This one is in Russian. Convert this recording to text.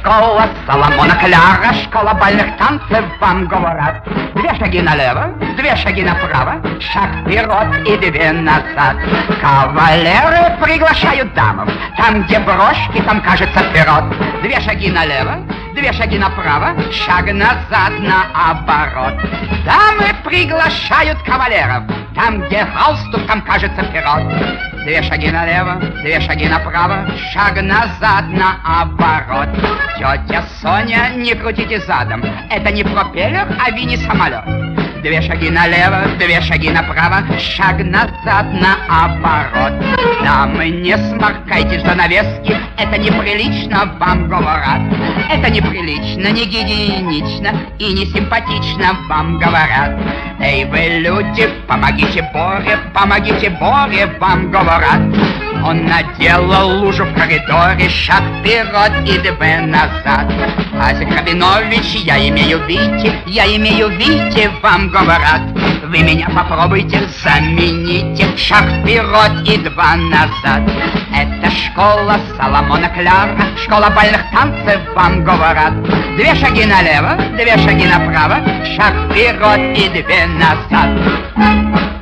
школа Соломона Кляра, школа бальных танцев, вам говорят. 2 шаги налево, 2 шаги направо, шаг вперед и 2 назад. Кавалеры приглашают дамов, там, где брошки, там, кажется, вперед. 2 шаги налево, 2 шаги направо, шаг назад наоборот. Дамы приглашают кавалеров, там, где галстук, там, кажется, вперед. 2 шаги налево, 2 шаги направо, шаг назад наоборот. Тетя Соня, не крутите задом, это не пропеллер, а мини-самолет. 2 шаги налево, 2 шаги направо, шаг назад наоборот. Дамы, не сморкайте занавески, это неприлично, вам говорят. Это неприлично, не гигиенично и не симпатично, вам говорят. Эй, вы люди, помогите Боре, вам говорят. Он наделал лужу в коридоре, шаг вперед и 2 назад. Азик Рабинович, я имею Вите, вам говорят. Вы меня попробуйте, замените, шаг вперед и 2 назад. Это школа Соломона Кляра, школа бальных танцев, вам говорят. 2 шаги налево, 2 шаги направо, шаг вперед и 2 назад.